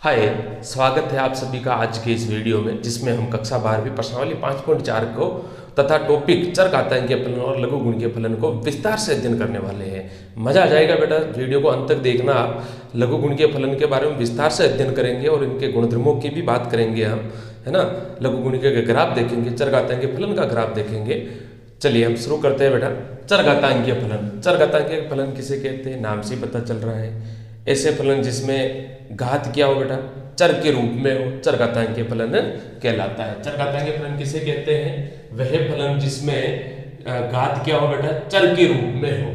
हाय, स्वागत है आप सभी का आज के इस वीडियो में जिसमें हम कक्षा 12वीं प्रश्नावली 5.4 को तथा टॉपिक चरघातांकीय फलन और लघु गुणकीय फलन को विस्तार से अध्ययन करने वाले हैं। मजा आ जाएगा बेटा, वीडियो को अंत तक देखना आप। लघु गुणकीय फलन के बारे में विस्तार से अध्ययन करेंगे और इनके गुणधर्मों की भी बात करेंगे हम, है ना। लघु गुणकीय के ग्राफ देखेंगे, चरघातांकीय फलन का ग्राफ देखेंगे। चलिए हम शुरू करते हैं बेटा। चरघातांकीय फलन, चरघातांकीय फलन किसे कहते हैं, नाम से ही पता चल रहा है। ऐसे फलन जिसमें घात क्या हो बेटा, चर के रूप में हो, चरघातांकीय फलन कहलाता है। चरघातांकीय फलन किसे कहते हैं, वह फलन जिसमें घात क्या हो बेटा, चर के रूप में हो।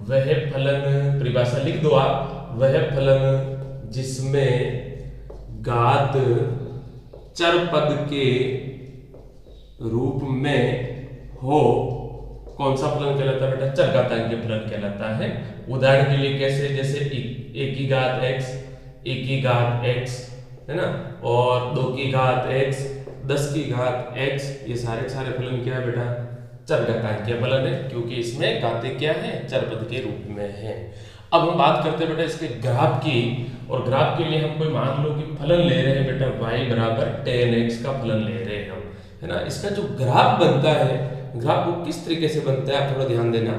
वह फलन, परिभाषा लिख दो आप, वह फलन जिसमें घात चर पद के रूप में हो, कौन सा फलन कहलाता है बेटा, चरघातांकीय फलन कहलाता है। उदाहरण के लिए कैसे, जैसे एक की घात x, एक की घात x, है ना, और दो की घात x, 10 की घात x, ये सारे फलन क्या है बेटा, चरघातांकीय फलन है, क्योंकि इसमें घातें क्या है, चर पद के रूप में है। अब हम बात करते हैं बेटा इसके ग्राफ की, और ग्राफ के लिए हम कोई मान लो कि फलन ले रहे हैं बेटा y बराबर tan x का फलन ले रहे हैं हम, है ना। इसका जो ग्राफ बनता है, ग्राफ वो किस तरीके से बनता है आप थोड़ा ध्यान देना।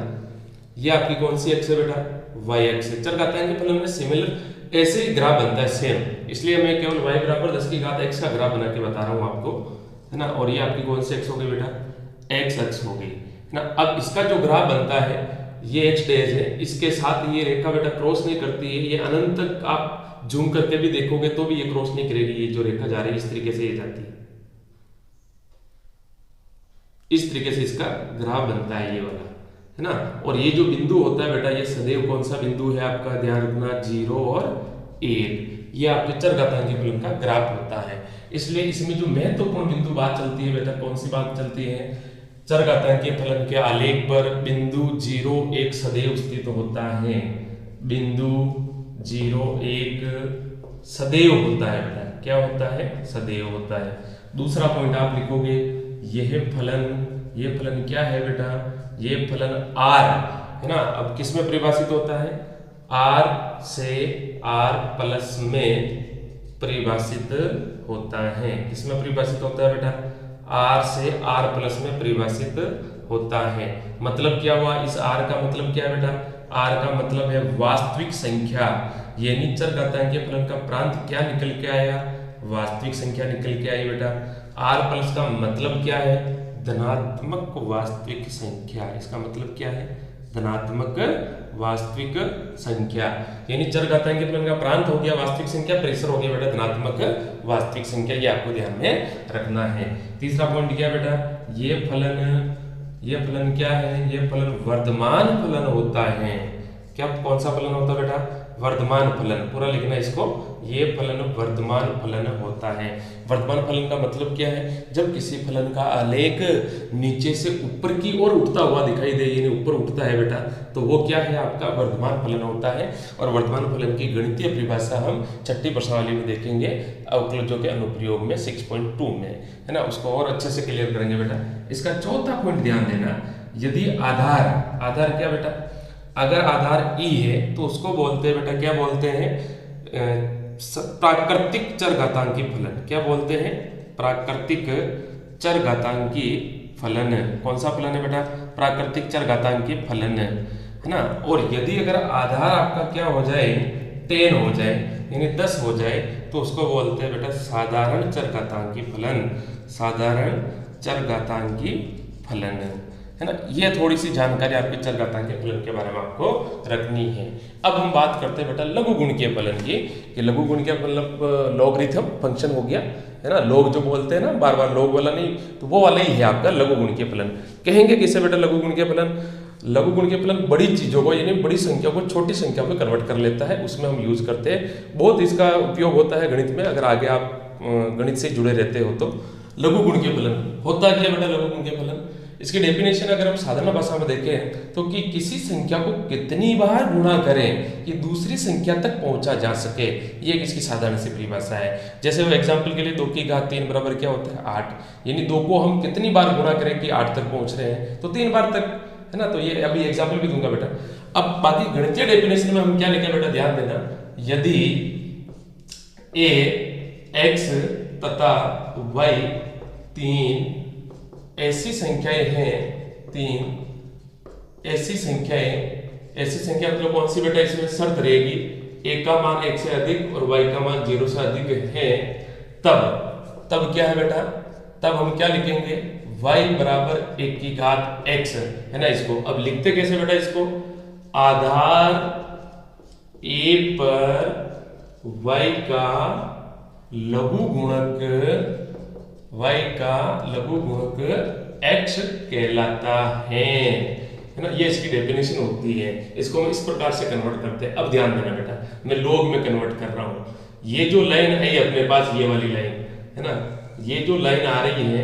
ये आपकी कौन सी एक्स है बेटा, y एक्स है। चरघातांकीय फलन में सिमिलर ऐसे ही ग्राफ बनता है सेम, इसलिए मैं केवल y बराबर 10 की घात x का ग्राफ बना के बता रहा हूँ आपको, है ना। और ये आपकी कौन सी एक्स हो गई बेटा, x एक्स हो गई, है ना। अब इसका जो ग्राफ बनता है, ये x डेज है, इसके साथ ये रेखा बेटा क्रॉस नहीं करती है, ये अनंत तक आप जूम करके भी देखोगे तो भी ये क्रॉस नहीं करेगी। ये जो रेखा जा रही है इस तरीके से ये जाती है, इस तरीके से इसका ग्राफ बनता है ये वाला, है ना। और ये जो बिंदु होता है बेटा, ये सदैव कौन सा बिंदु है आपका, ध्यान रखना, 0 और 1, ये आपके चरघातांकीय फलन का ग्राफ होता है। इसलिए इसमें जो महत्वपूर्ण बिंदु बात चलती है बेटा, कौन सी बात चलती है, चरघातांकीय फलन के आलेख पर बिंदु 0 1 सदैव स्थित होता है। बिंदु 0 1 सदैव होता है बेटा, क्या होता है, सदैव होता है। दूसरा पॉइंट आप लिखोगे, ये फलन क्या है बेटा, ये फलन r, है ना। अब किस में परिभाषित होता है, r से r प्लस में परिभाषित होता है। किस में परिभाषित होता है बेटा, r से r प्लस में परिभाषित होता है। मतलब क्या हुआ, इस r का मतलब क्या है बेटा, r का मतलब है वास्तविक संख्या, यानी चरघातांकीय फलन का प्रांत क्या निकल के आया, वास्तविक संख्या निकल के आई बेटा। r प्लस का मतलब क्या है, धनात्मक वास्तविक संख्या, इसका मतलब क्या है, धनात्मक वास्तविक संख्या, यानी चरघातांकीय फलन का प्रांत हो गया वास्तविक संख्या, परिसर हो गया बेटा धनात्मक वास्तविक संख्या, ये आपको ध्यान में रखना है। तीसरा पॉइंट क्या बेटा, ये फलन क्या है, ये फलन वर्धमान फलन होता है। क्या, कौन सा फलन होता है बेटा, वर्धमान फलन, पूरा लिखना इसको, ये फलन वर्धमान फलन होता है। वर्धमान फलन का मतलब क्या है, जब किसी फलन का आलेख नीचे से ऊपर की ओर उठता हुआ दिखाई दे, यानी ऊपर उठता है बेटा, तो वो क्या है, आपका वर्धमान फलन होता है। और वर्धमान फलन की गणितीय परिभाषा हम छठी प्रश्नावली में देखेंगे, अवकलजों के अनुप्रयोग में 6.2 में, है ना, उसको और अच्छे से क्लियर करेंगे बेटा। इसका चौथा पॉइंट ध्यान देना, यदि आधार क्या बेटा, अगर आधार E है तो उसको बोलते हैं बेटा, क्या बोलते हैं, प्राकृतिक चरघातांकी फलन। क्या बोलते हैं, प्राकृतिक चरघातांकी फलन। कौन सा फलन है बेटा, प्राकृतिक चरघातांकी फलन, है ना। और यदि अगर आधार आपका क्या हो जाए, 10 हो जाए, यानी 10 हो जाए, तो उसको बोलते हैं बेटा साधारण चरघातांकी फलन, साधारण चरघातांकी फलन, है ना। ये थोड़ी सी जानकारी आपके चरघातांकीय फलन के बारे में आपको रखनी है। अब हम बात करते हैं बेटा लघु गुणकीय फलन की, कि लघु गुणकीय मतलब लॉगरिथम फंक्शन हो गया, है ना। लॉग जो बोलते हैं ना, बार बार लॉग वाला नहीं, तो वो वाला ही है आपका लघु गुणकीय फलन। कहेंगे किसे बेटा लघु गुणकीय फलन, लघु गुणकीय फलन बड़ी चीजों को, यानी बड़ी संख्या को छोटी संख्या में कन्वर्ट कर लेता है, उसमें हम यूज करते हैं। बहुत इसका उपयोग होता है गणित में, अगर आगे आप गणित से जुड़े रहते हो तो। लघु गुणकीय फलन होता क्या बेटा, लघु गुणकीय फलन, इसकी डेफिनेशन अगर हम साधारण भाषा में देखें तो कि किसी संख्या को कितनी बार गुणा करें कि दूसरी संख्या तक पहुंचा जा सके, ये इसकी साधारण सी परिभाषा है। जैसे वो एग्जांपल के लिए 2 की घात 3 बराबर क्या होता है, 8, यानी 2 को हम कितनी बार गुणा करें कि 8 तक पहुंच रहे हैं, तो 3 बार तक, है ना। तो ये अभी एग्जाम्पल भी दूंगा बेटा। अब बाकी गणितीय डेफिनेशन में हम क्या लिखे बेटा, ध्यान देना, यदि ए एक्स तथा वाई तीन ऐसी संख्याएं हैं, तीन ऐसी संख्या मतलब कौन सी बेटा, इसमें शर्त रहेगी ए का मान 1 से अधिक और वाई का मान 0 से अधिक है, तब क्या है बेटा, तब हम क्या लिखेंगे, y बराबर 1 की घात x है ना। इसको अब लिखते कैसे बेटा, इसको आधार a पर y का लघु गुणक x कहलाता है ना। ये इसकी डेफिनेशन होती है। इसको हम इस प्रकार से कन्वर्ट करते हैं। अब ध्यान देना बेटा, मैं log में कन्वर्ट कर रहा हूं। ये जो लाइन है अपने पास, ये वाली लाइन है ना, ये जो लाइन आ रही है,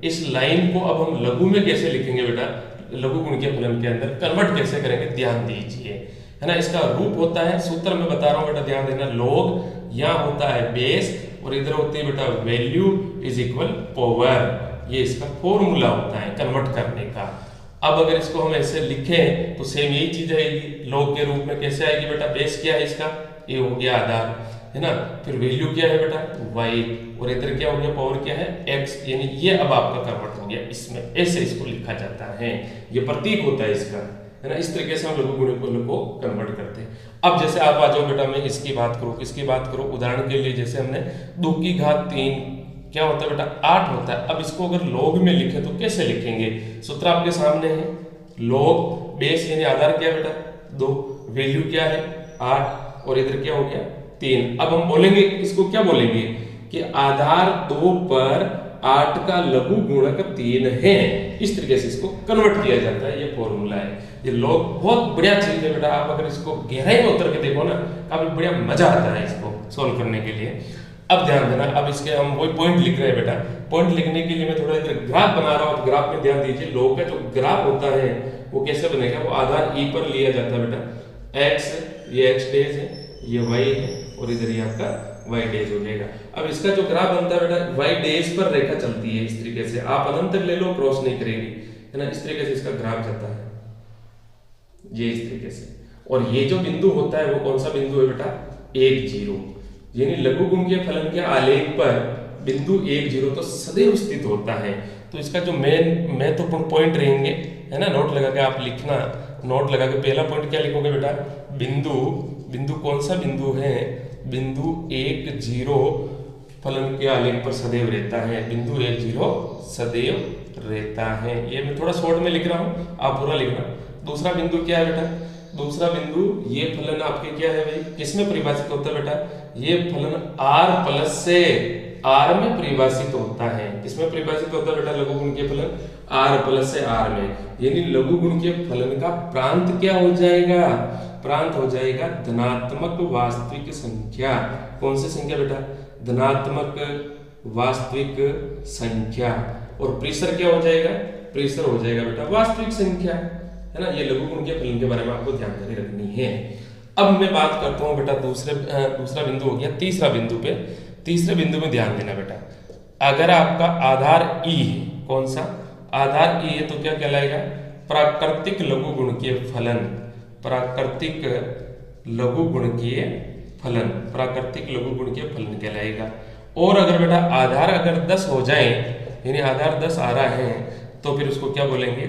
इस लाइन को अब हम लघु में कैसे लिखेंगे बेटा, लघु गुणकीय फलन के अंदर कन्वर्ट कैसे करेंगे, ध्यान दीजिए है ना। इसका रूप होता है, सूत्र में बता रहा हूं बेटा, ध्यान देना, log यहां होता है बेस और इधर होती है बेटा वैल्यू इज इक्वल पावर। ये इसका फॉर्मूला होता है कन्वर्ट करने का। अब अगर इसको हम ऐसे लिखें तो सेम यही चीज आएगी, log के रूप में कैसे आएगी बेटा, बेस क्या है इसका, ये हो गया आधार है ना, फिर वैल्यू क्या है बेटा y और इधर क्या हो गया, पावर क्या है x, यानी ये अब आपका कन्वर्ट हो गया इसमें, ऐसे इसको लिखा जाता है, ये प्रतीक होता है इसका है ना। इस तरीके से हम लघु गुणकों को कन्वर्ट करते हैं। अब जैसे आप आ जाओ बेटा, मैं इसकी बात करूँ, उदाहरण के लिए जैसे हमने 2 की घात 3 क्या होता है बेटा, 8 होता है। अब इसको अगर log में लिखे तो कैसे लिखेंगे, सूत्र आपके सामने है, log बेस यानी आधार क्या है बेटा 2, वैल्यू क्या है 8 और इधर क्या हो गया 3। अब हम बोलेंगे, इसको क्या बोलेंगे कि आधार 2 पर 8 का लघु गुणक 3 है। इस तरीके से इसको कन्वर्ट किया जाता है, ये फॉर्मूला है। ये log बहुत बढ़िया चीज है बेटा, आप अगर इसको गहराई में उतर के देखो ना, काफी बढ़िया मजा आता है इसको सॉल्व करने के लिए। अब ध्यान देना, अब इसके हम वही पॉइंट लिख रहे हैं बेटा, पॉइंट लिखने के लिए मैं थोड़ा इधर ग्राफ बना रहा हूँ। ग्राफ में ध्यान दीजिए, log का जो ग्राफ होता है वो कैसे बनेगा, वो आधार e पर लिया जाता है बेटा, x ये x डेज है, ये y है और इधर ये आपका y डेज हो जाएगा। अब इसका जो ग्राफ बनता है बेटा, y डेज पर रेखा चलती है इस तरीके से, आप अनंत तक ले लो क्रॉस नहीं करेगी है ना, इस तरीके से इसका ग्राफ जाता है ये इस तरीके से। और ये जो बिंदु होता है वो कौन सा बिंदु है बेटा, 1 0, यानी लघु गुणकीय फलन के आलेख पर बिंदु 1 0 तो सदैव स्थित होता है। तो इसका जो महत्वपूर्ण पॉइंट रहेंगे है ना, नोट लगा के आप लिखना, नोट लगा के पहला पॉइंट क्या लिखोगे बेटा, बिंदु कौन सा बिंदु है, बिंदु 1 0 फलन के आलेख पर सदैव रहता है, बिंदु 1 0 सदैव रहता है। ये मैं थोड़ा शॉर्ट में लिख रहा हूँ, आप पूरा लिखना। दूसरा बिंदु क्या है बेटा, दूसरा बिंदु ये फलन आपके क्या है भाई, किसमें परिभाषित होता है बेटा, ये फलन r प्लस से r में परिभाषित होता है। किसमें परिभाषित होता है बेटा, लघु गुणकीय फलन r प्लस से r में, यानी लघु गुणकीय फलन का प्रांत क्या हो जाएगा, प्रांत हो जाएगा धनात्मक वास्तविक संख्या। कौन सी संख्या बेटा, धनात्मक वास्तविक संख्या। और प्रेशर क्या हो जाएगा, प्रेशर हो जाएगा बेटा वास्तविक संख्या है ना। ये लघु गुणकीय फलन के बारे में आपको जानकारी रखनी है। अब मैं बात करता हूँ बेटा दूसरा बिंदु हो गया, तीसरा बिंदु पे। तीसरे बिंदु में ध्यान देना बेटा, अगर आपका आधार ई है, कौन सा आधार ई है, तो क्या कहलाएगा, प्राकृतिक लघु गुणकीय फलन, प्राकृतिक लघु गुणकीय फलन, प्राकृतिक लघु गुणकीय फलन कहलाएगा। और अगर बेटा आधार अगर 10 हो जाए, यानी आधार 10 आ रहा है, तो फिर उसको क्या बोलेंगे,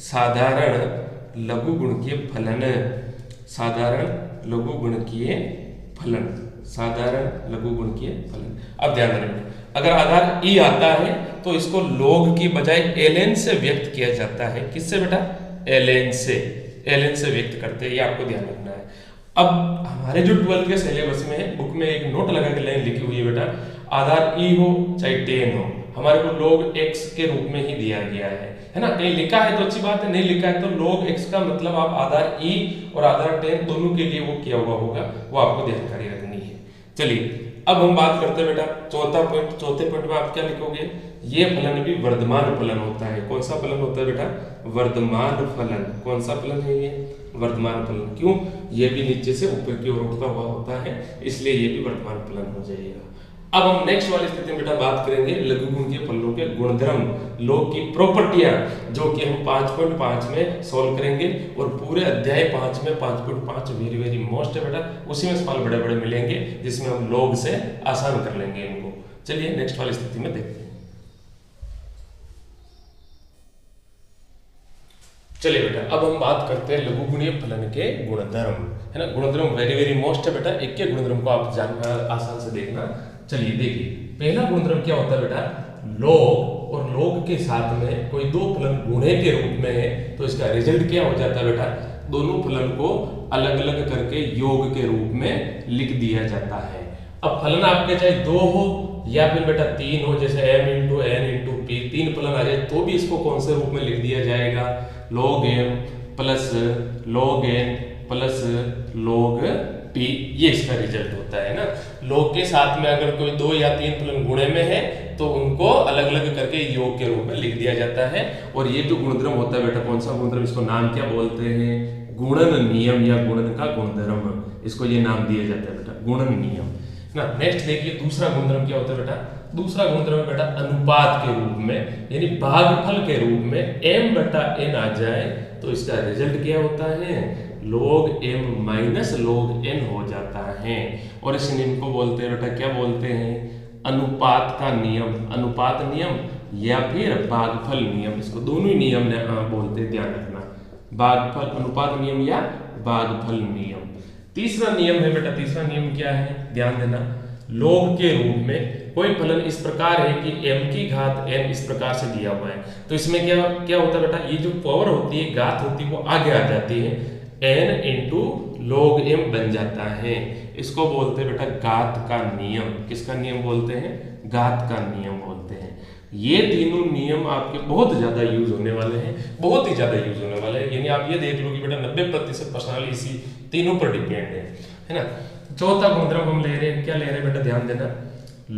साधारण लघु गुणकीय फलन, साधारण लघु गुणकीय फलन, साधारण लघु गुणकीय फलन। अब ध्यान रखना, अगर आधार ई आता है तो इसको log की बजाय ln से व्यक्त किया जाता है। किससे बेटा, ln से व्यक्त करते हैं, ये आपको ध्यान रखना है। अब हमारे जो 12th के सिलेबस में है, बुक में एक नोट लगा के लाइन लिखी हुई है बेटा, आधार ई हो चाहे 10 हो, हमारे को log x के रूप में ही दिया गया है ना। कहीं लिखा है तो अच्छी बात है, नहीं लिखा है तो log x का मतलब आप आधार e और आधार 10 दोनों के लिए वो किया हुआ होगा, वो आपको जानकारी रखनी है। चलिए अब हम बात करते हैं बेटा चौथे पॉइंट में आप क्या लिखोगे, ये फलन भी वर्धमान फलन होता है। कौन सा फलन होता है बेटा, वर्धमान फलन। कौन सा फलन है ये, वर्धमान फलन। क्यों, ये भी नीचे से ऊपर की ओर उठता हुआ होता है, इसलिए ये भी वर्धमान फलन हो जाएगा। अब हम नेक्स्ट वाली स्थिति में बेटा बात करेंगे लघु गुणकीय फलनों के गुणधर्म, लॉग की प्रॉपर्टियां, जो कि हम 5.5 में सॉल्व करेंगे। और पूरे अध्याय 5 में 5.5 वेरी वेरी मोस्ट है बेटा, उसी में सवाल बड़े बड़े मिलेंगे जिसमें हम लॉग से आसान कर लेंगे इनको। चलिए नेक्स्ट वाली स्थिति में देखते हैं। चलिए बेटा अब हम बात करते हैं लघु गुणीय फलन के गुणधर्म, है ना। गुणधर्म वेरी वेरी मोस्ट है बेटा, एक के गुणधर्म को आप जानना आसान से देखना। चलिए देखिए, पहला गुणधर्म क्या होता है बेटा, लॉग और लॉग के साथ में कोई दो फलन गुणे के रूप में है तो इसका रिजल्ट क्या हो जाता है बेटा, दोनों फलन को अलग अलग करके योग के रूप में लिख दिया जाता है। अब फलन आपके चाहे दो हो या फिर बेटा तीन हो, जैसे m into N into P, तीन फलन आ जाए तो भी इसको कौन से रूप में लिख दिया जाएगा, log m plus log n plus log p, ये इसका रिजल्ट होता है ना। log के साथ में अगर कोई दो या तीन फलन गुणे में है तो उनको अलग अलग करके योग के रूप में लिख दिया जाता है। और ये जो गुणधर्म होता है बेटा, कौन सा गुणधर्म, इसको नाम क्या बोलते हैं, गुणन नियम या गुणन का गुणधर्म, इसको ये नाम दिया जाता है बेटा, गुणन नियम ना। नेक्स्ट देखिए दूसरा गुणधर्म क्या होता है बेटा, दूसरा गुणधर्म बेटा अनुपात के रूप में, यानी भागफल के रूप में m बटा n आ जाए तो इसका रिजल्ट क्या होता है, log m minus log n हो जाता है। और इस नियम को बोलते हैं बेटा, क्या बोलते हैं, अनुपात का नियम, अनुपात नियम या फिर भागफल नियम, इसको दोनों ही नियम ने बोलते हैं, ध्यान रखना, भागफल अनुपात नियम या भागफल नियम। तीसरा नियम है बेटा, तीसरा नियम क्या है, ध्यान देना, log के रूप में कोई फलन इस प्रकार है कि m की घात n इस प्रकार से दिया हुआ है तो इसमें क्या क्या होता है बेटा, ये जो पावर होती है, घात होती है, वो आगे आ जाती है, n इंटू log m बन जाता है। इसको बोलते हैं बेटा घात का नियम। किसका नियम बोलते हैं, घात का नियम बोलते हैं। ये तीनों नियम आपके बहुत ज्यादा यूज होने वाले हैं, बहुत ही ज्यादा यूज होने वाले हैं, यानी आप ये देख लो कि बेटा 90% प्रश्नावली इसी तीनों पर डिपेंड है ना। चौथा गुणधर्म हम ले रहे हैं, क्या ले रहे हैं बेटा, ध्यान देना,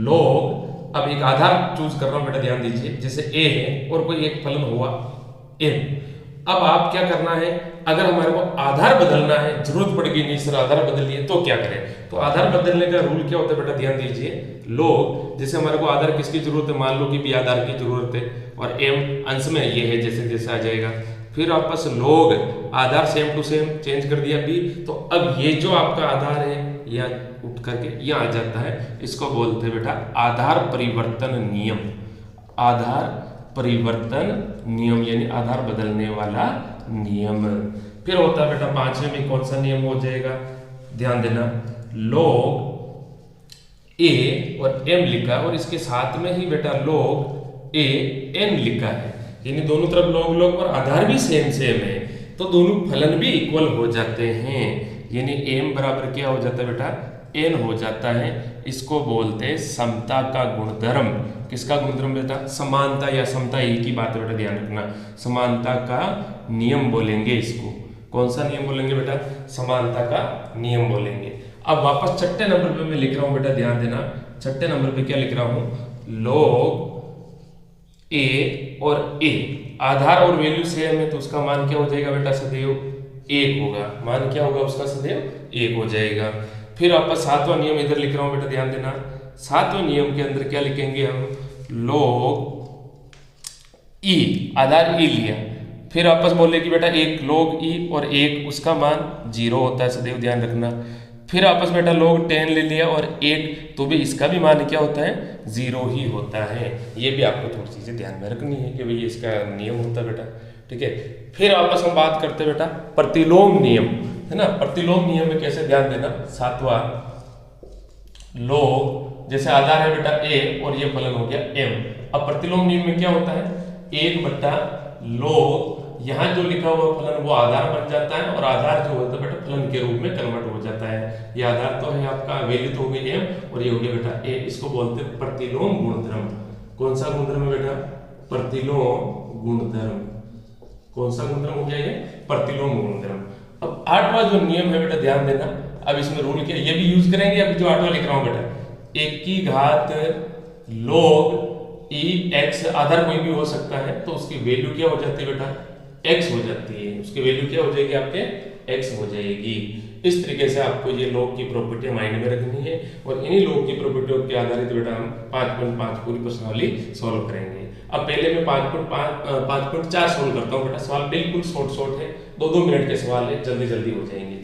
log, अब एक आधार चूज कर रहा हूं बेटा, ध्यान दीजिए, जैसे a है और कोई एक फलन हुआ m। अब आप क्या करना है, अगर हमारे को आधार बदलना है, जरूरत पड़ गई नहीं सर आधार बदल लिए तो क्या करें, तो आधार बदलने का रूल क्या होता है बेटा, ध्यान दीजिए, log, जैसे हमारे को आधार किसकी जरूरत है, मान लो कि b आधार की जरूरत है और m अंश में ये है, जैसे जैसे आ जाएगा, फिर वापस log आधार सेम टू सेम चेंज कर दिया b, तो अब ये जो आपका आधार है या उठ करके यहाँ आ जाता है, इसको बोलते हैं बेटा आधार परिवर्तन नियम, आधार परिवर्तन नियम यानी आधार बदलने वाला नियम। फिर होता है बेटा पांचवें में कौन सा नियम हो जाएगा, ध्यान देना, log a और m लिखा और इसके साथ में ही बेटा log a n लिखा है, यानी दोनों तरफ log log और आधार भी सेम सेम है तो दोनों फलन भी इक्वल हो जाते हैं, यानी m बराबर क्या हो जाता है बेटा, n हो जाता है। इसको बोलते हैं समता का गुणधर्म। किसका गुणधर्म बेटा, समानता या समता, एक ही बात है बेटा, ध्यान रखना, समानता का नियम बोलेंगे इसको। कौन सा नियम बोलेंगे बेटा, समानता का नियम बोलेंगे। अब वापस छठे नंबर पे मैं लिख रहा हूं बेटा, ध्यान देना, छठे नंबर पे क्या लिख रहा हूं, log a और a, आधार और वैल्यू सेम है तो उसका मान क्या हो जाएगा बेटा, सदैव 1 होगा, मान क्या होगा उसका, सदैव 1 हो जाएगा। फिर वापस सातवां नियम इधर लिख रहा हूं बेटा, ध्यान देना, सातवें नियम के अंदर क्या लिखेंगे हम, log e, आधार e लिया, फिर वापस बोले कि बेटा एक log e और एक उसका मान 0 होता है, सदैव ध्यान रखना। फिर आपस बेटा log 10 ले लिया और 1, तो भी इसका भी मान क्या होता है, 0 ही होता है। ये भी आपको थोड़ी चीजें ध्यान में रखनी है कि भाई इसका नियम होता है बेटा, ठीक है। फिर आपस हम बात करते हैं बेटा प्रतिलोम नियम, है ना। प्रतिलोम नियम में कैसे, ध्यान देना, सातवां, log, जैसे आधार है बेटा a और ये फलन हो गया m। अब प्रतिलोम नियम में क्या होता है, 1 बटा log, यहाँ जो लिखा हुआ फलन वो आधार बन जाता है और आधार जो होता है बेटा फलन के रूप में कन्वर्ट हो जाता है। ये आधार तो है आपका, वैल्यू तो हो गई m और ये हो गया बेटा a, इसको बोलते हैं प्रतिलोम गुणधर्म। कौन सा गुणधर्म है बेटा, प्रतिलोम गुणधर्म। कौन सा गुणधर्म हो गया ये, प्रतिलोम गुणधर्म। अब आठवां जो नियम है बेटा, ध्यान देना, अब इसमें रूल क्या, ये भी यूज करेंगे। अभी जो आठवां लिख रहा हूं बेटा, 1 की घात log e x, आधार कोई भी हो सकता है तो उसकी वैल्यू क्या हो जाती है बेटा, x हो जाती है, उसकी वैल्यू क्या हो जाएगी आपके, x हो जाएगी। इस तरीके से आपको ये लॉग की प्रॉपर्टी माइंड में रखनी है और इन्हीं लॉग की प्रॉपर्टियों के आधारित बेटा हम 5.5 पूरी प्रश्नावली सॉल्व करेंगे। अब पहले मैं 5.4 सॉल्व करता हूँ बेटा। सवाल बिल्कुल शॉर्ट है, 2-2 मिनट के सवाल है, जल्दी जल्दी हो जाएंगे।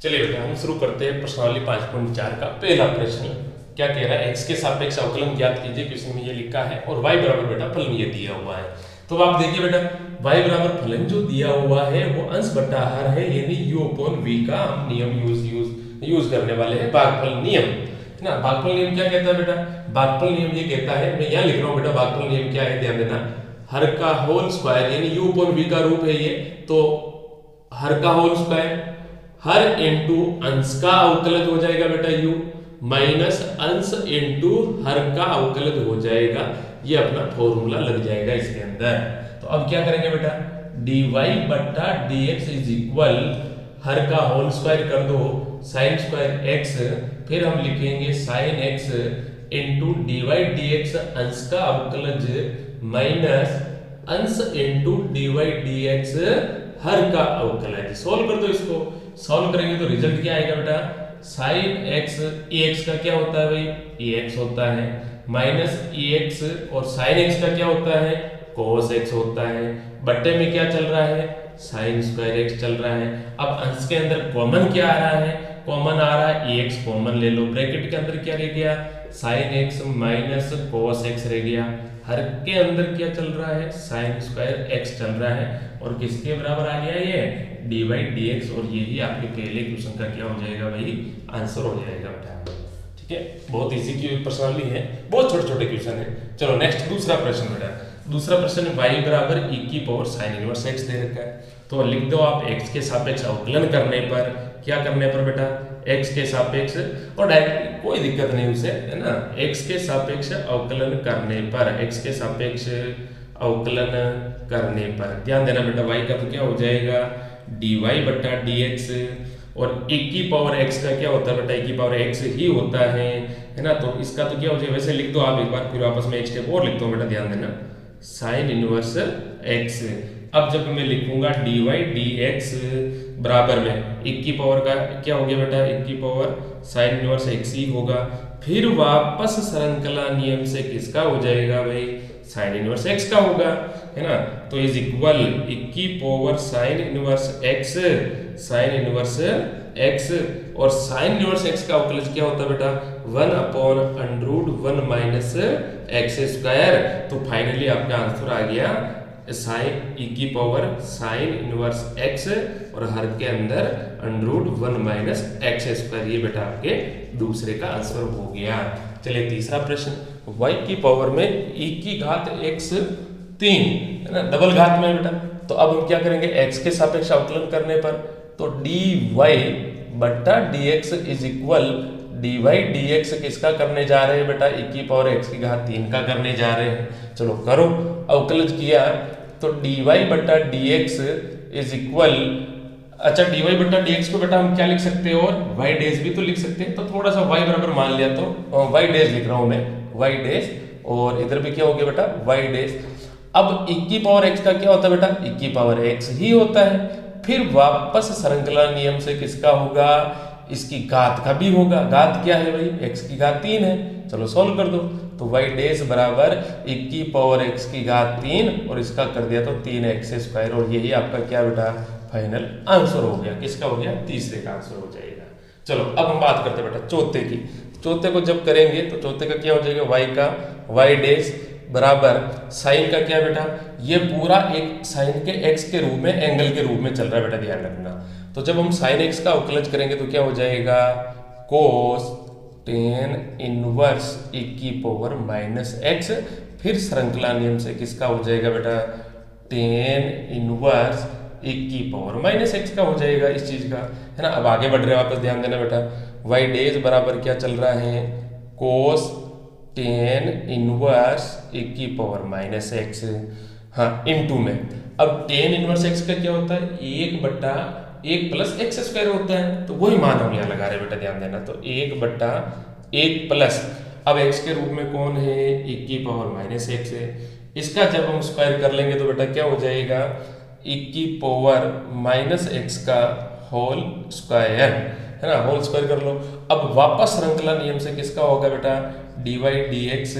चलिए बेटा हम शुरू करते हैं प्रश्नावली 5.4 का पहला प्रश्न। क्या कह रहा है, x के सापेक्ष अवकलन ज्ञात कीजिए। क्वेश्चन में ये लिखा है और y बराबर बेटा फलन ये दिया हुआ है। तो आप देखिए बेटा y बराबर फलन जो दिया हुआ है वो अंश बटा हर है, यानी u/v का हम नियम यूज करने वाले हैं, भागफल नियम है ना। भागफल नियम क्या कहता है बेटा, भागफल नियम ये कहता है, मैं यहाँ लिख रहा हूँ बेटा भागफल नियम क्या है, ध्यान देना। हर का होल स्क्वायर यानी u/v का रूप है ये, तो हर का होल स्क्वायर, हर इनटू अंश का अवकलज हो जाएगा बेटा u, माइनस अंश इनटू हर का अवकलज हो जाएगा। ये अपना फॉर्मूला लग जाएगा इसके अंदर। तो अब क्या करेंगे बेटा, dy बट्टा dx इज इक्वल हर का होल स्क्वायर कर दो साइन स्क्वायर x, फिर हम लिखेंगे sine x into dy dx अंश का अवकलज माइनस अंश इनटू dy dx हर का अवकलज। सोल्व कर दो इसको, सॉल्व करेंगे तो रिजल्ट क्या आएगा बेटा, साइन x ax का क्या होता है भाई, ax होता है, माइनस ax और साइन x का क्या होता है, cos x होता है, बट्टे में क्या चल रहा है, साइन स्क्वायर x चल रहा है। अब अंश के अंदर कॉमन क्या आ रहा है, कॉमन आ रहा है ax, कॉमन ले लो, ब्रैकेट के अंदर क्या रह गया, sine x minus cos x रह गया। हर के अंदर क्या चल रहा है, साइन स्क्वायर x चल रहा है, और किसके बराबर आ गया ये, dy dx, और यही आपके पहले क्वेश्चन का क्या हो जाएगा भाई, आंसर हो जाएगा बेटा। ठीक है, बहुत इजी की प्रश्नावली है, बहुत छोटे छोटे क्वेश्चन है। चलो नेक्स्ट दूसरा प्रश्न बेटा। दूसरा प्रश्न y बराबर e की पावर साइन इनवर्स x दे रखा है। तो लिख दो आप x के सापेक्ष अवकलन करने पर, क्या करने पर बेटा, x के सापेक्ष, और डायरेक्ट कोई दिक्कत नहीं उसे, है ना, x के सापेक्ष अवकलन करने पर, x के सापेक्ष अवकलन करने पर ध्यान देना बेटा, y का तो क्या हो जाएगा dy बट्टा dx, और e की पावर x का क्या होता है बेटा, e की पावर x ही होता है ना। तो इसका तो क्या हो जाएगा, वैसे लिख दो आप एक बार, फिर वापस में एक स्टेप और लिखता हूँ बेटा, ध्यान देना, साइन इनवर्स x। अब जब मैं लिखूंगा dy dx बराबर में 1 की पावर का क्या हो गया बेटा, 1 की पावर साइन इनवर्स x ही होगा, फिर वापस श्रृंखला नियम से किसका हो जाएगा भाई, साइन इनवर्स x का होगा, है ना। तो इज इक्वल 1 की power sine inverse x, sine inverse x, और साइन इनवर्स x का अवकलज क्या होता है बेटा, 1/√1 माइनस x स्क्वायर। तो फाइनली आपका आंसर आ गया साइन e की पावर साइन इनवर्स x, और हर के अंदर √1 माइनस x स्क्वायर। ये बेटा आपके दूसरे का आंसर हो गया। चलिए तीसरा प्रश्न, y की पावर में e की घात x 3, है ना, डबल घात में बेटा। तो अब हम क्या करेंगे, x के सापेक्ष अवकलन करने पर, तो dy बट्टा dx is equal dy dx किसका करने जा रहे हैं बेटा, e की पावर x की घात 3 का करने जा रहे हैं। चलो करो, अवकलज किया तो dy बट्टा dx इज इक्वल, अच्छा dy बट्टा dx को बेटा हम क्या लिख सकते हैं, और y डैश भी तो लिख सकते हैं। तो थोड़ा सा y बराबर मान लिया, तो y डैश लिख रहा हूं मैं, y डैश, और इधर भी क्या हो गया बेटा, y डैश। अब e की पावर x का क्या होता है बेटा, e की पावर x ही होता है, फिर वापस श्रृंखला नियम से किसका होगा, इसकी घात का भी होगा। घात क्या है भाई, x की घात 3 है। चलो सॉल्व कर दो, तो y डैश बराबर 1 की पावर x की घात 3, और इसका कर दिया तो 3x स्क्वायर, और यही आपका क्या बेटा फाइनल आंसर हो गया। किसका हो गया, तीसरे का आंसर हो जाएगा। चलो अब हम बात करते हैं बेटा चौथे की। चौथे को जब करेंगे तो चौथे का क्या हो जाएगा, y का y डैश बराबर साइन का क्या बेटा, ये पूरा एक साइन के x के रूप में, एंगल के रूप में चल रहा है बेटा, ध्यान रखना। तो जब हम साइन x का अवकलज करेंगे तो क्या हो जाएगा, कोस टेन इनवर्स 1 की पावर माइनस x, फिर श्रृंखला नियम से किसका हो जाएगा बेटा, टेन इनवर्स 1 की पावर माइनस x का हो जाएगा इस चीज का, है ना। अब आगे बढ़ रहे हैं, वापस ध्यान देना बेटा, y डैश बराबर क्या चल रहा है, कोस टेन इनवर्स 1 की पावर माइनस x, हाँ इनटू में। अब टेन इनवर्स x का क्या होता है, 1/1 प्लस x स्क्वायर होता है, तो वही मान हम यहाँ लगा रहे हैं बेटा, ध्यान देना। तो 1/1 प्लस, अब x के रूप में कौन है, 1 की पावर माइनस x है, इसका जब हम स्क्वायर कर लेंगे तो बेटा क्या हो जाएगा, e की पावर माइनस एक्स का होल स्क्वायर, है ना, होल स्क्वायर कर लो। अब वापस श्रृंखला नियम से किसका होगा बेटा, डी वाई डी एक्स,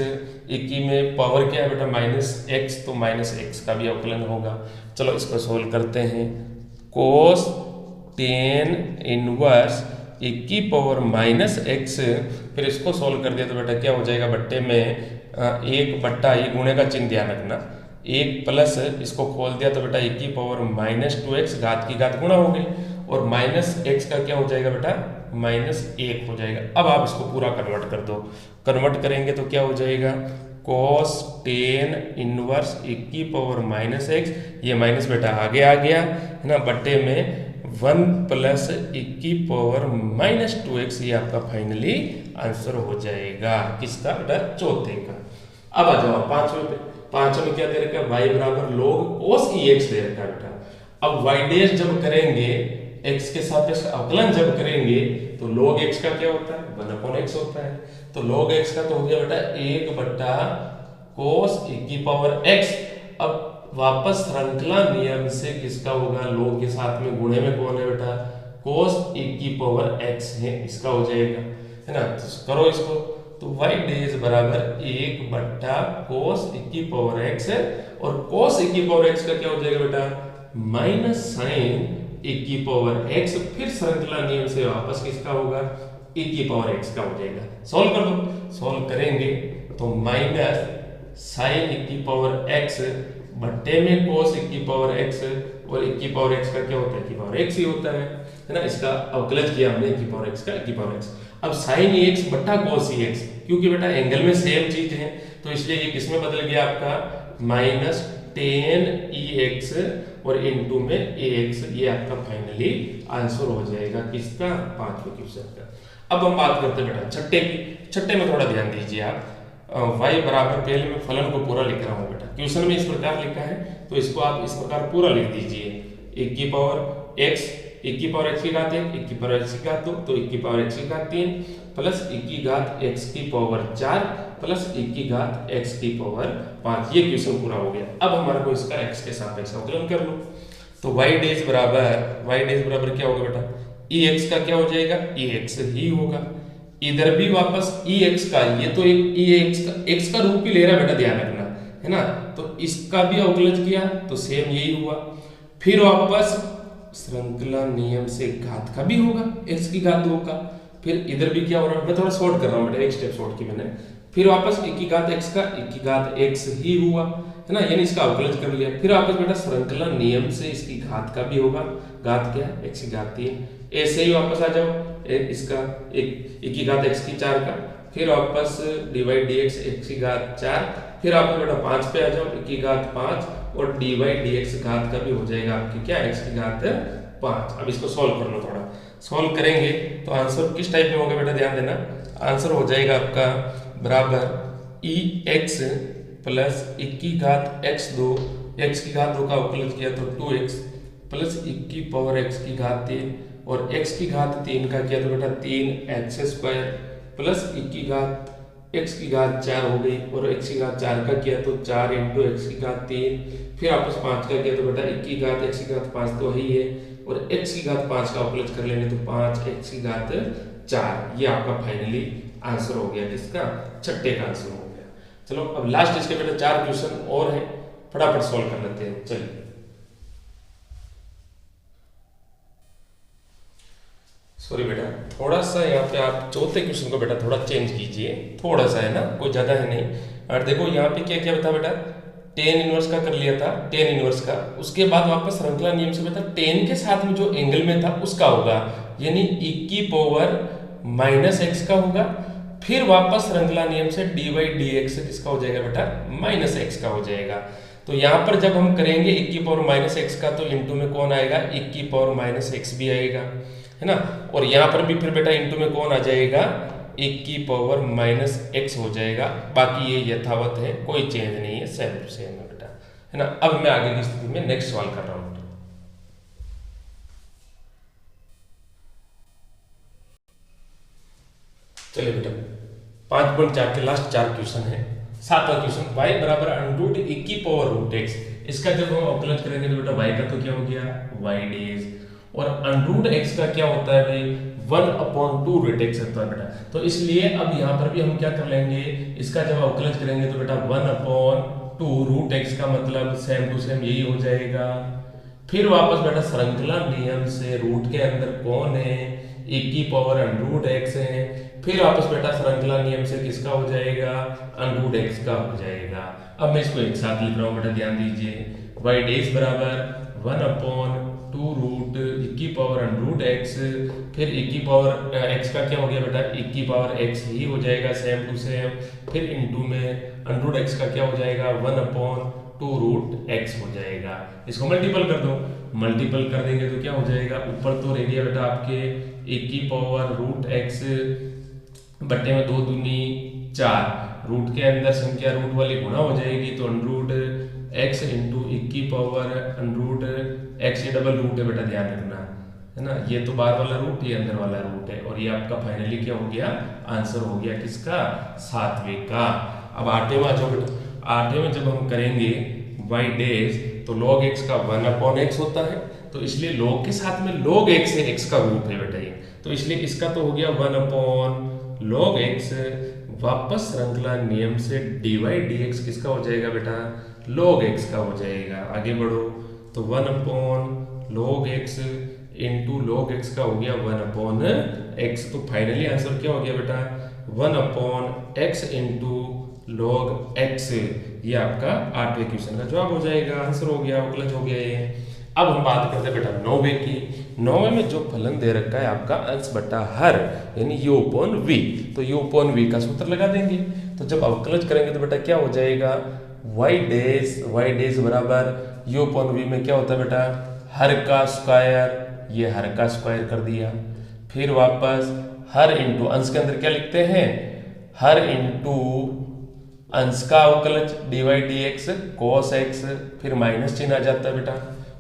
इक्की में पावर क्या है बेटा माइनस एक्स, तो माइनस एक्स का भी अवकलन होगा। चलो इसको सोल्व करते हैं। कोस टेन इनवर्स इक्की पावर माइनस एक्स, फिर इसको सोल्व कर दिया तो बेटा क्या हो जाएगा, बट्टे में एक बट्टा, ये गुणे का चिन्ह ध्यान रखना, एक प्लस इसको खोल दिया तो बेटा इक्की पावर माइनस टू एक्स, घात की घात गुणा हो गई, और माइनस एक्स का क्या हो जाएगा बेटा माइनस एक हो जाएगा। अब आप इसको पूरा कन्वर्ट कर दो, कन्वर्ट करेंगे तो क्या हो जाएगा, cos टेन इनवर्स इक्की पावर माइनस एक्स, ये माइनस बेटा आगे आ गया, है ना, बट्टे में वन प्लस इक्की पावर माइनस टू एक्स, ये आपका फाइनली आंसर हो जाएगा किसका बेटा, चौथे का। अब आ जाओ पांचवें पे। पांचवें में क्या दे रखा है, वाई बराबर log cos ई एक्स दे रखा है बेटा। अब वाई डैश जब करेंगे, एक्स के सापेक्ष अवकलन जब करेंगे तो log x का क्या होता है, 1/x होता है, तो log x का तो हो गया बेटा 1/cos e की पावर x। अब वापस श्रृंखला नियम से किसका होगा, log के साथ में गुणे में कौन है बेटा, cos e की पावर x है, इसका हो जाएगा, है ना, तो करो इसको, तो y डैश बराबर 1/cos e की पावर x है, और cos e की पावर x का क्या हो जाएगा बेटा माइनस साइन e की पावर x, फिर श्रृंखला नियम से वापस किसका होगा, e की पावर x का हो जाएगा। सॉल्व कर दो, सॉल्व करेंगे तो माइनस साइन e की पावर x बट्टे में cos e की पावर x, और e की पावर x का क्या होता है, e की पावर x ही होता है ना, इसका अवकलन किया हमने e की पावर x का, e की पावर x। अब साइन e x बट्टा cos e x, क्योंकि बेटा एंगल में सेम चीज है तो इसलिए ये किसमें बदल गया आपका माइनस टेन ई एक्स और इनटू में ए एक्स, ये आपका फाइनली आंसर हो जाएगा किसका, पांचवें क्वेश्चन का। अब हम बात करते हैं बेटा छठे की। छठे में थोड़ा ध्यान दीजिए आप, y बराबर, पहले मैं फलन को पूरा लिख रहा हूँ बेटा, क्वेश्चन में इस प्रकार लिखा है तो इसको आप इस प्रकार पूरा लिख दीजिए, एक की पावर x, एक की पावर x की घात एक, एक की पावर x की घात दो, तो एक की पावर x की घात तीन, प्लस एक की घात x की पावर चार, प्लस एक की घात x की पावर पांच। ये क्वेश्चन पूरा हो गया। अब हमारे को इसका x के सापेक्ष अवकलन कर लो, तो y डैश बराबर क्या होगा बेटा, ई एक्स का क्या हो जाएगा, ई एक्स ही होगा, इधर भी वापस ई एक्स का, ये तो एक ई एक्स का रूप ही ले रहा है बेटा, ध्यान रखना, है ना, तो इसका भी अवकलन किया तो सेम यही हुआ, फिर वापस श्रृंखला नियम से घात का भी होगा, x की घात दो का, फिर इधर भी क्या हो रहा है, मैं थोड़ा शॉर्ट कर रहा हूँ बेटा, एक स्टेप शॉर्ट की मैंने, फिर वापस एक की घात x का, एक की घात x ही हुआ, है ना, यानी इसका अवकलन कर लिया, फिर वापस बेटा श्रृंखला नियम से इसकी घात का भी होगा, घात क्या है x की घात तीन, ऐसे ही वापस आ जाओ इसका एक की घात x की चार का, फिर वापस डिवाइड dx x की घात चार, फिर आप बेटा पांच पे आ जाओ, एक की घात पांच, और डिवाइड dx घात का भी हो जाएगा आपकी क्या, x की घात पांच। अब इसको सॉल्व कर लो, थोड़ा सॉल्व करेंगे तो आंसर किस टाइप में होगा बेटा, ध्यान देना, आंसर हो जाएगा आपका बराबर ई एक्स प्लस एक की घात x दो, x की घात दो का अवकलन किया तो 2x, प्लस एक की पावर x की घात तीन, और x की घात तीन का किया तो बेटा 3x स्क्वायर, प्लस एक की घात x की घात चार हो गई, और x की घात चार का किया तो 4 इंटू एक्स की घात तीन, फिर आपस पाँच का किया तो बेटा एक की घात x की घात पाँच तो ही है, और x की घात पाँच का अवकलन कर लेंगे तो 5x की घात चार। ये आपका फाइनली आंसर हो गया किसका, छठे का आंसर हो गया। चलो अब लास्ट इसके बेटा चार क्वेश्चन और है, फटाफट सॉल्व कर लेते हैं। चलिए सॉरी बेटा, थोड़ा सा यहाँ पे आप चौथे क्वेश्चन को बेटा थोड़ा चेंज कीजिए, थोड़ा सा, है ना, कोई ज्यादा है नहीं। और देखो यहाँ पे क्या क्या था बेटा, टेन इनवर्स का कर लिया था, टेन इनवर्स का, उसके बाद वापस श्रृंखला नियम से बेटा टेन के साथ में जो एंगल में था उसका होगा, यानी e की पावर माइनस एक्स का होगा, फिर वापस श्रृंखला नियम से डी वाई डी एक्स किसका हो जाएगा बेटा, माइनस एक्स का हो जाएगा। तो यहाँ पर जब हम करेंगे e की पावर माइनस एक्स का, तो इंटू में कौन आएगा, e की पावर माइनस एक्स भी आएगा, है ना, और यहाँ पर भी फिर बेटा इंटू में कौन आ जाएगा, एक की पावर माइनस एक्स हो जाएगा। बाकी ये यथावत है, कोई चेंज नहीं है, सेम टू सेम है बेटा, है ना। अब मैं आगे की स्थिति में नेक्स्ट सवाल कर रहा हूँ। चलिए बेटा 5.4 के लास्ट चार क्वेश्चन है, सातवां क्वेश्चन, y बराबर अंडर रूट 1 की पावर रूट x। इसका जब हम अवकलज करेंगे तो बेटा y का तो क्या हो गया y डेज, और अंडर रूट x का क्या होता है भाई 1/2 रूट x होता है बेटा। तो इसलिए अब यहाँ पर भी हम क्या कर लेंगे, इसका जब अवकलज करेंगे तो बेटा 1/2 रूट x का मतलब सेम टू सेम यही हो जाएगा। फिर वापस बेटा श्रृंखला नियम से रूट के अंदर कौन है 1 की पावर अंडर रूट x है, फिर वापस बेटा श्रृंखला नियम से किसका हो जाएगा अंडर रूट x का हो जाएगा। अब मैं इसको एक साथ लिख रहा हूँ बेटा, ध्यान दीजिए, y डेज बराबर 1/2 रूट 1 की पावर अंडर रूट x, फिर 1 की पावर x का क्या हो गया बेटा 1 की पावर x ही हो जाएगा सेम टू सेम, फिर इनटू में अंडर रूट x का क्या हो जाएगा 1/2 रूट x हो जाएगा। इसको मल्टीपल कर दो, मल्टीपल कर देंगे तो क्या हो जाएगा, ऊपर तो रह गया बेटा आपके 1 की पावर रूट x बट्टे में 2 दूनी 4, रूट के अंदर संख्या रूट वाली गुणा हो जाएगी तो अंडर रूट x इंटू 1 की पावर अंडर रूट x, ये डबल रूट है बेटा ध्यान रखना है ना, ये तो बाहर वाला रूट ये अंदर वाला रूट है, और ये आपका फाइनली क्या हो गया आंसर हो गया किसका 7वें का। अब 8वें में आ जाओ बेटा, 8वें में जब हम करेंगे y डेज तो log x का 1/x होता है, तो इसलिए log के साथ में log x है, x का रूट है बेटा ये, तो इसलिए इसका तो हो गया 1/log x, वापस श्रृंखला नियम से dy dx किसका हो जाएगा बेटा log x का हो जाएगा। आगे बढ़ो तो 1/log x into log x का हो गया 1/x, तो फाइनली आंसर क्या हो गया बेटा 1/x इंटू log x, ये आपका 8वें क्वेश्चन का जवाब हो जाएगा, आंसर हो गया, अवकलज हो गया ये। अब हम बात करते हैं बेटा 9वें की। 9वें में जो फलन दे रखा है आपका अंश बटा हर यानी u upon v, तो u upon v का सूत्र लगा देंगे, तो जब अवकलज करेंगे तो बेटा क्या हो जाएगा y डेज बराबर u upon v में क्या होता है बेटा हर का स्क्वायर, ये हर का स्क्वायर कर दिया, फिर वापस हर इंटू अंश के अंदर क्या लिखते हैं हर इंटू अंश का अवकलज dy dx cos x, फिर माइनस चिन्ह आ जाता है बेटा,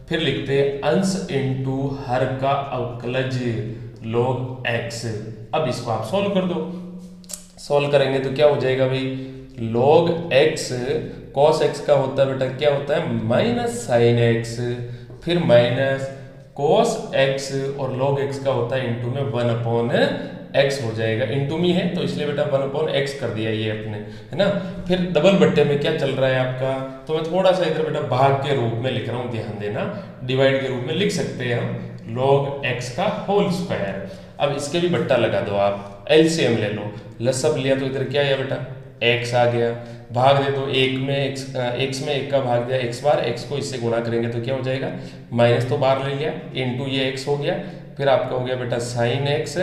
फिर लिखते हैं अंश इंटू हर का अवकलज log x। अब इसको आप सॉल्व कर दो, सॉल्व करेंगे तो क्या हो जाएगा भाई log x cos x का होता है बेटा क्या होता है माइनस साइन x, फिर माइनस cos x और log x का होता है इंटू में 1/x हो जाएगा, इंटू में है तो इसलिए बेटा 1/x कर दिया ये अपने, है ना। फिर डबल बट्टे में क्या चल रहा है आपका, तो मैं थोड़ा सा इधर बेटा भाग के रूप में लिख रहा हूँ, ध्यान देना, डिवाइड के रूप में लिख सकते हैं हम log x का होल स्क्वायर। अब इसके भी बट्टा लगा दो आप, एलसीएम ले लो, लसब लिया तो इधर क्या आया बेटा x आ गया, भाग दे तो एक में x में 1 का भाग दिया x बार, x को इससे गुणा करेंगे तो क्या हो जाएगा माइनस तो बाहर ले लिया इंटू ये x हो गया, फिर आपका हो गया बेटा साइन x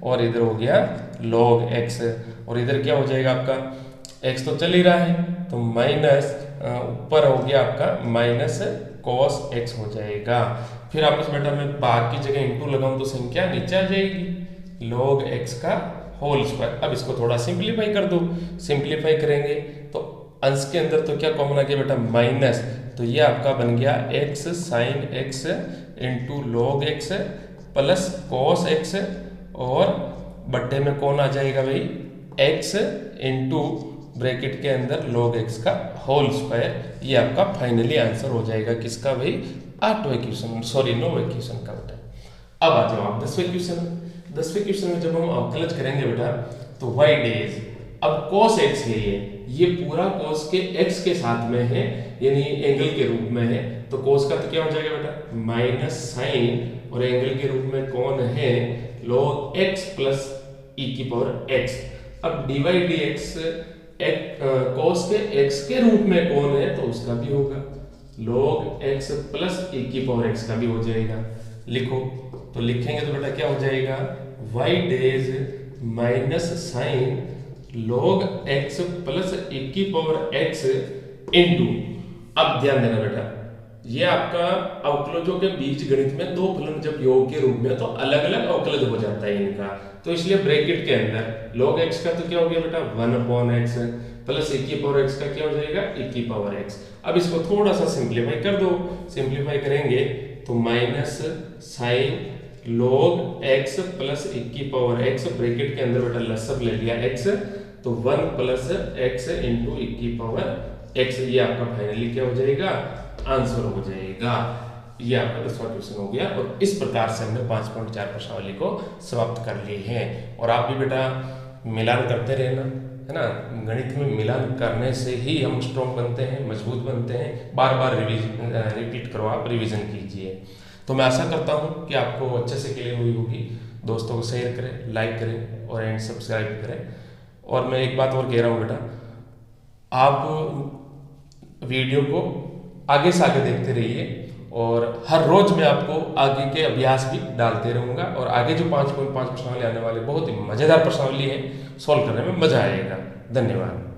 और इधर हो गया log x, और इधर क्या हो जाएगा आपका x तो चल ही रहा है तो माइनस ऊपर हो गया आपका माइनस cos x हो जाएगा, फिर आपस बेटा मैं भाग की जगह इंटू लगाऊं तो संख्या नीचे आ जाएगी log x का होल स्क्वायर। अब इसको थोड़ा सिंप्लीफाई कर दो, सिंप्लीफाई करेंगे तो अंश के अंदर तो क्या कॉमन आ गया बेटा माइनस, तो ये आपका बन गया x sine x into log x plus cos x, और बट्टे में कौन आ जाएगा भाई x इंटू ब्रैकेट के अंदर log x का होल स्क्वायर, ये आपका फाइनली आंसर हो जाएगा किसका भाई 8वें क्वेश्चन, सॉरी 9वें क्वेश्चन का बेटा। अब आ जाओ आप 10वें क्वेश्चन। 10वें क्वेश्चन में जब हम अवकलज करेंगे बेटा तो y डेज, अब cos x है ये पूरा cos के x के साथ में है यानी एंगल के रूप में है, तो cos का तो क्या हो जाएगा बेटा माइनस साइन, और एंगल के रूप में कौन है log x प्लस e की पावर x। अब dy dx cos के x के रूप में कौन है तो उसका भी होगा log x प्लस e की पावर x का भी हो जाएगा, लिखो तो लिखेंगे तो बेटा क्या हो जाएगा y dash minus sine log x plus e की पावर x इंटू, अब ध्यान देना बेटा ये आपका अवकलजों के बीच गणित में दो फलन जब योग के रूप में तो अलग अलग अवकलज हो जाता है इनका, तो इसलिए ब्रैकेट के अंदर log x का तो क्या हो गया बेटा 1/x प्लस e की पावर x का क्या हो जाएगा e की पावर x। अब इसको थोड़ा सा सिंप्लीफाई कर दो, सिंप्लीफाई करेंगे तो minus sine log x plus e की पावर x, ब्रैकेट के अंदर बेटा लसब ले लिया x, तो 1 प्लस एक्स इंटू e की पावर एक्स, ये आपका फाइनली क्या हो जाएगा, आंसर हो जाएगा। ये आपका 10वां क्वेश्चन हो गया। और इस प्रकार से हमने 5.4 प्रश्नावली को समाप्त कर लिए हैं। और आप भी बेटा मिलान करते रहना, है ना। गणित में मिलान करने से ही हम स्ट्रॉन्ग बनते हैं, मजबूत बनते हैं। बार बार रिपीट करो, आप रिवीजन कीजिए। तो मैं आशा करता हूँ कि आपको अच्छे से क्लियर हुई होगी। दोस्तों को शेयर करें, लाइक करें और एंड सब्सक्राइब करें। और मैं एक बात और कह रहा हूँ बेटा, आप वीडियो को आगे से आगे देखते रहिए और हर रोज मैं आपको आगे के अभ्यास भी डालते रहूँगा। और आगे जो 5.5 प्रश्नावली आने वाले बहुत ही मज़ेदार प्रश्नावली है, सॉल्व करने में मजा आएगा। धन्यवाद।